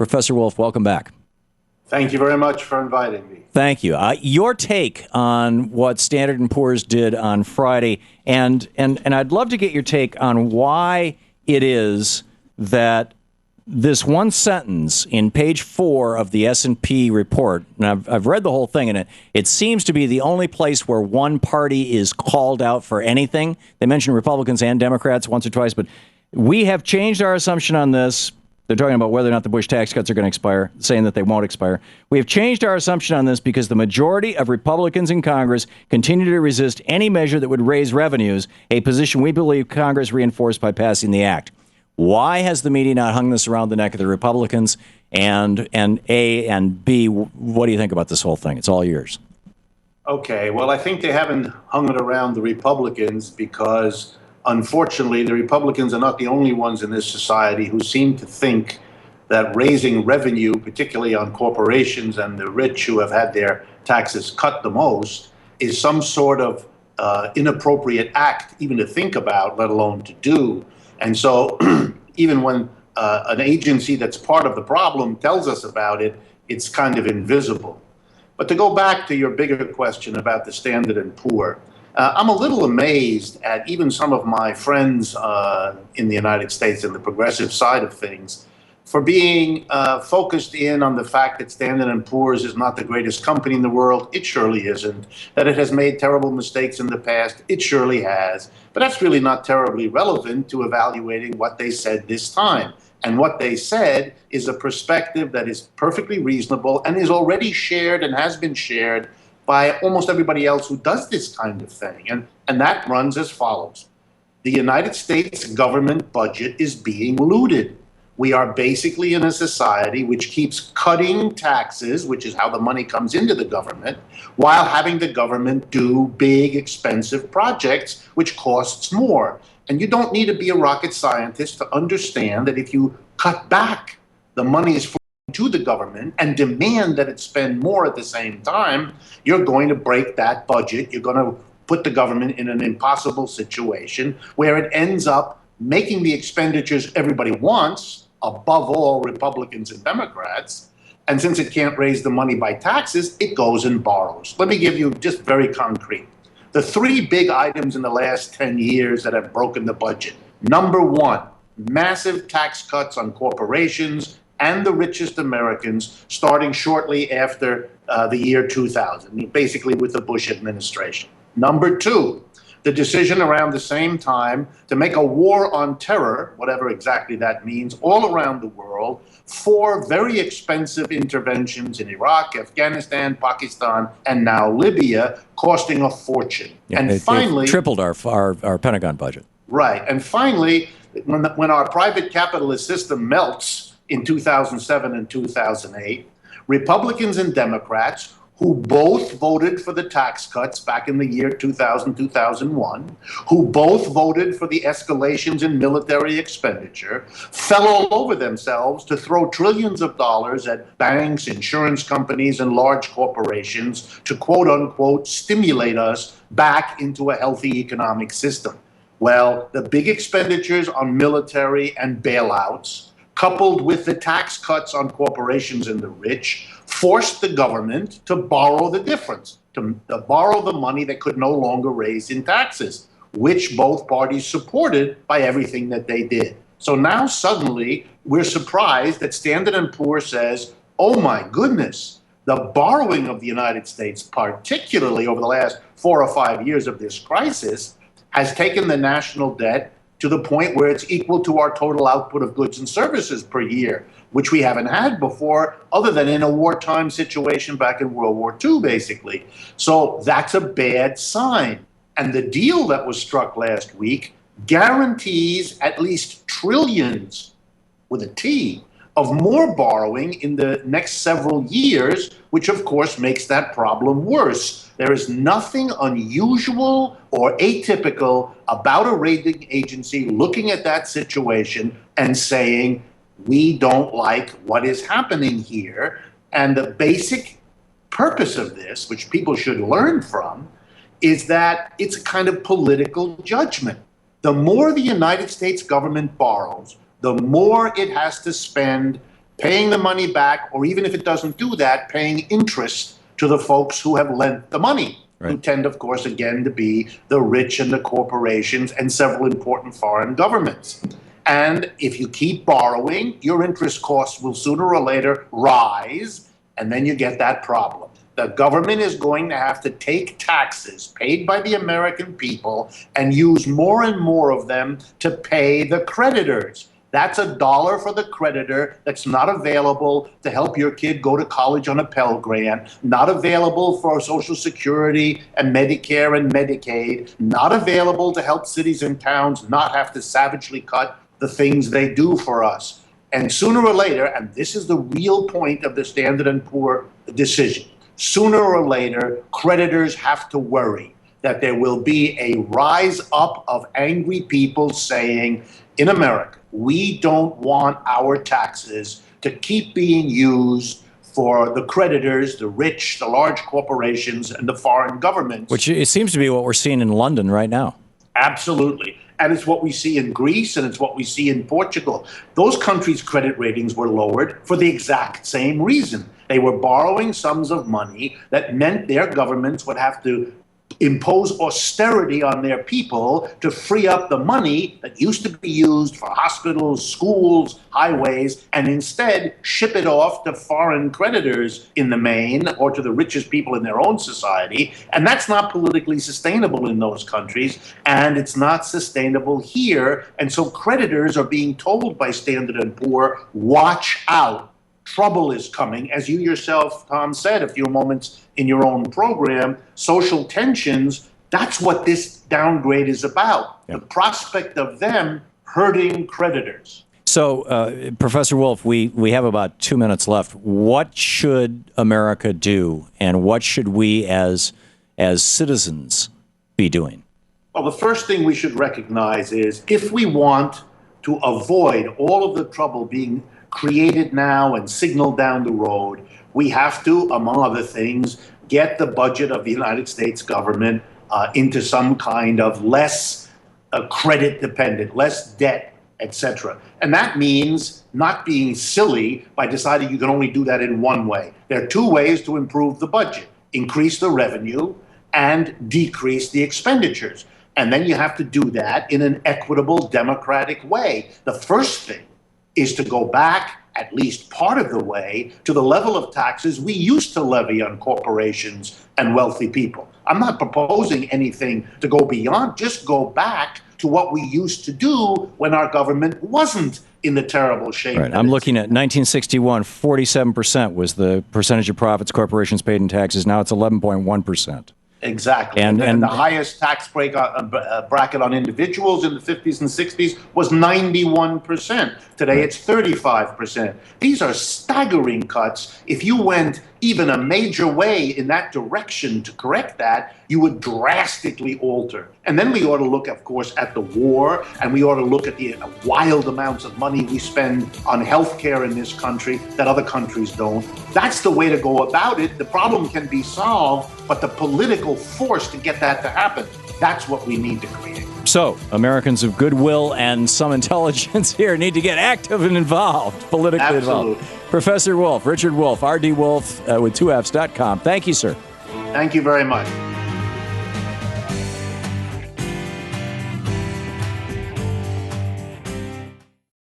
Professor Wolff, welcome back. Thank you very much for inviting me. Thank you. Your take on what Standard & Poor's did on Friday, and I'd love to get your take on why it is that this one sentence in page 4 of the S&P report, and I've read the whole thing, and it seems to be the only place where one party is called out for anything. They mention Republicans and Democrats once or twice, but we have changed our assumption on this. They're talking about whether or not the Bush tax cuts are going to expire, saying that they won't expire. We have changed our assumption on this because the majority of Republicans in Congress continue to resist any measure that would raise revenues, a position we believe Congress reinforced by passing the act. Why has the media not hung this around the neck of the Republicans? And A, and B, what do you think about this whole thing? It's all yours. Okay, well, I think they haven't hung it around the Republicans because, unfortunately, the Republicans are not the only ones in this society who seem to think that raising revenue, particularly on corporations and the rich who have had their taxes cut the most, is some sort of inappropriate act even to think about, let alone to do. And so even when an agency that's part of the problem tells us about it, it's kind of invisible. But to go back to your bigger question about the Standard & Poor, I'm a little amazed at even some of my friends in the United States and the progressive side of things for being focused in on the fact that Standard & Poor's is not the greatest company in the world. It surely isn't. That it has made terrible mistakes in the past. It surely has. But that's really not terribly relevant to evaluating what they said this time. And what they said is a perspective that is perfectly reasonable and is already shared and has been shared by almost everybody else who does this kind of thing. And that runs as follows. The United States government budget is being looted. We are basically in a society which keeps cutting taxes, which is how the money comes into the government, while having the government do big, expensive projects, which costs more. And you don't need to be a rocket scientist to understand that if you cut back the monies to the government and demand that it spend more at the same time, you're going to break that budget. You're going to put the government in an impossible situation where it ends up making the expenditures everybody wants, above all Republicans and Democrats. And since it can't raise the money by taxes, it goes and borrows. Let me give you just very concrete. The 3 big items in the last 10 years that have broken the budget. Number 1, massive tax cuts on corporations and the richest Americans starting shortly after the year 2000, basically with the Bush administration. Number 2, the decision around the same time to make a war on terror, whatever exactly that means, all around the world, 4 very expensive interventions in Iraq, Afghanistan, Pakistan, and now Libya, costing a fortune. Yeah, and finally, tripled our Pentagon budget. Right. And finally, when our private capitalist system melts in 2007 and 2008, Republicans and Democrats, who both voted for the tax cuts back in the year 2000, 2001, who both voted for the escalations in military expenditure, fell all over themselves to throw trillions of dollars at banks, insurance companies, and large corporations to, quote unquote, stimulate us back into a healthy economic system. Well, the big expenditures on military and bailouts, coupled with the tax cuts on corporations and the rich, forced the government to borrow the difference, to borrow the money that could no longer raise in taxes, which both parties supported by everything that they did. So now suddenly we're surprised that Standard & Poor's says, oh my goodness, the borrowing of the United States, particularly over the last 4 or 5 years of this crisis, has taken the national debt to the point where it's equal to our total output of goods and services per year, which we haven't had before, other than in a wartime situation back in World War II, basically. So that's a bad sign. And the deal that was struck last week guarantees at least trillions, with a T, of more borrowing in the next several years, which of course makes that problem worse. There is nothing unusual or atypical about a rating agency looking at that situation and saying, we don't like what is happening here. And the basic purpose of this, which people should learn from, is that it's a kind of political judgment. The more the United States government borrows, the more it has to spend paying the money back, or even if it doesn't do that, paying interest to the folks who have lent the money, who tend, of course, again, to be the rich and the corporations and several important foreign governments. And if you keep borrowing, your interest costs will sooner or later rise, and then you get that problem. The government is going to have to take taxes paid by the American people and use more and more of them to pay the creditors. That's $1 for the creditor that's not available to help your kid go to college on a Pell Grant, not available for Social Security and Medicare and Medicaid, not available to help cities and towns not have to savagely cut the things they do for us. And sooner or later, and this is the real point of the Standard & Poor decision, sooner or later, creditors have to worry that there will be a rise up of angry people saying, in America, we don't want our taxes to keep being used for the creditors, the rich, the large corporations, and the foreign governments. Which it seems to be what we're seeing in London right now. Absolutely. And it's what we see in Greece, and it's what we see in Portugal. Those countries' credit ratings were lowered for the exact same reason. They were borrowing sums of money that meant their governments would have to impose austerity on their people to free up the money that used to be used for hospitals, schools, highways, and instead ship it off to foreign creditors in the main, or to the richest people in their own society. And that's not politically sustainable in those countries, and it's not sustainable here. And so creditors are being told by Standard & Poor, watch out. Trouble is coming. As you yourself, Thom, said a few moments in your own program, social tensions, that's what this downgrade is about. Yep. The prospect of them hurting creditors. So, Professor Wolff, we have about 2 minutes left. What should America do, and what should we as citizens be doing? Well, the first thing we should recognize is if we want to avoid all of the trouble being created now and signaled down the road, we have to, among other things, get the budget of the United States government into some kind of less credit dependent, less debt, etc. And that means not being silly by deciding you can only do that in one way. There are two ways to improve the budget: increase the revenue and decrease the expenditures. And then you have to do that in an equitable, democratic way. The first thing is to go back at least part of the way to the level of taxes we used to levy on corporations and wealthy people. I'm not proposing anything to go beyond, just go back to what we used to do when our government wasn't in the terrible shape. Right. I'm looking at 1961, 47% was the percentage of profits corporations paid in taxes. Now it's 11.1%. Exactly. And the highest tax bracket on individuals in the 50s and 60s was 91%. Today it's 35%. These are staggering cuts. If you went even a major way in that direction to correct that, you would drastically alter. And then we ought to look, of course, at the war, and we ought to look at the wild amounts of money we spend on health care in this country that other countries don't. That's the way to go about it. The problem can be solved, but the political force to get that to happen, that's what we need to create. So, Americans of goodwill and some intelligence here need to get active and involved, politically Absolutely. involved. Professor Wolff, Richard Wolff, rdwolff with 2fs.com. Thank you, sir. Thank you very much.